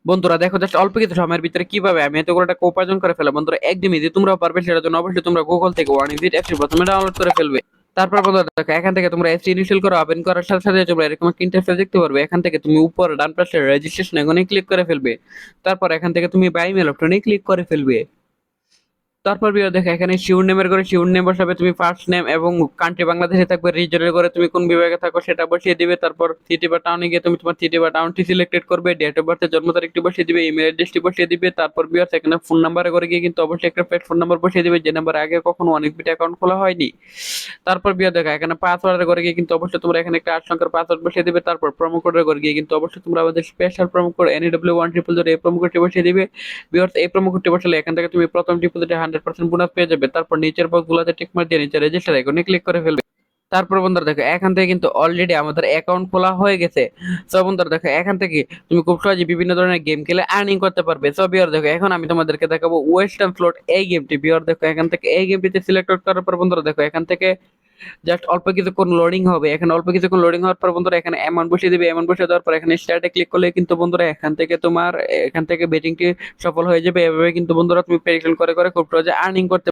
বন্ধুরা দেখো জাস্ট অল্প কিছু সময়ের ভিতরে কিভাবে আমি এতগুলো টাকা উপার্জন করে ফেলা। বন্ধুরা একদমই যে তোমরাও পারবে, সেটার জন্য অবশ্যই তোমরা গুগল থেকে ওয়ান ইজিট অ্যাপটি প্রথমে ডাউনলোড করে ফেলবে। তারপর বন্ধুরা দেখো এখান থেকে তোমরা অ্যাপটি ইনস্টল করে ওপেন করার সাথে সাথে তোমরা এরকম একটা ইন্টারফেস দেখতে পারবে। এখান থেকে তুমি উপর ডান পাশে রেজিস্ট্রেশন এখানে ক্লিক করে ফেলবে। তারপর এখান থেকে তুমি বাই মেল অপশনে ক্লিক করে ফেলবে। তারপর বিয়ে দেখো এখানে শিউর নেমের করে শিউর নেম বসাবে, তুমি ফার্স্ট নেম এবং কান্ট্রি বাংলাদেশে থাকবে, রিজনের করে তুমি কোন বিভাগে থাকো সেটা বসিয়ে দিবে। তারপর সিটি বা টাউনে গিয়ে তুমি তোমার সিটি বা টাউনটি সিলেক্টেড করবে, ডেট অফ বার্থের জন্ম তারিখটি বসিয়ে দিবে, ইমেল অ্যাড্রেসটি বসিয়ে দিবে। তারপর বিয়ে এখানে ফোন নাম্বারে করে গিয়ে কিন্তু অবশ্যই একটা পেড ফোন নাম্বার বসিয়ে দিবে, যে নাম্বার আগে কখনো অনেক বিট অ্যাকাউন্ট খোলা হয়নি। তারপর বিয়ে দেখা এখানে পাসওয়ার্ডের করে গিয়ে কিন্তু অবশ্যই তোমরা এখানে একটা 8 সংখ্যার পাসওয়ার্ড বসিয়ে দিবে। তারপর প্রোমো কোডের করে গিয়ে কিন্তু অবশ্যই তোমরা আমাদের স্পেশাল প্রোমো কোড NEW100 এই প্রোমো কোডটি বসিয়ে দিবে। ভিউয়ার্স এই প্রোমো কোডটি বসালে এখান থেকে তুমি প্রথম ডিপোজিটে 100% বোনাস পেয়ে যাবে। তারপর নিচের বক্সগুলোতে টিক মার্ক দিয়ে নিচে রেজিস্টার আইকনে ক্লিক করে ফেলবে। তারপর বন্ধুরা দেখো এখান থেকে কিন্তু অলরেডি আমাদের অ্যাকাউন্ট খোলা হয়ে গেছে। সো বন্ধুরা দেখো এখান থেকে তুমি খুব সহজে বিভিন্ন ধরনের গেম খেলে আর্নিং করতে পারবে। সো বিয়ার দেখো এখন আমি তোমাদেরকে দেখাবো ওয়েস্টার্ন ফ্লোট এই গেমটি। বিয়ার দেখো এখান থেকে এই গেমটিতে সিলেক্ট করার পর বন্ধুরা দেখো এখান থেকে জাস্ট অল্প কিছুক্ষণ লোডিং হবে। এখানে অল্প কিছুক্ষণ লোডিং হওয়ার পর বন্ধুরা এখানে অ্যামাউন্ট বসিয়ে দিবে। অ্যামাউন্ট বসিয়ে দেওয়ার পর এখানে স্টার্টে ক্লিক করলে কিন্তু বন্ধুরা এখান থেকে তোমার এখান থেকে বেটিংটি সফল হয়ে যাবে। এভাবে কিন্তু বন্ধুরা তুমি প্রেডিকশন করে করে খুব সহজে আর্নিং করতে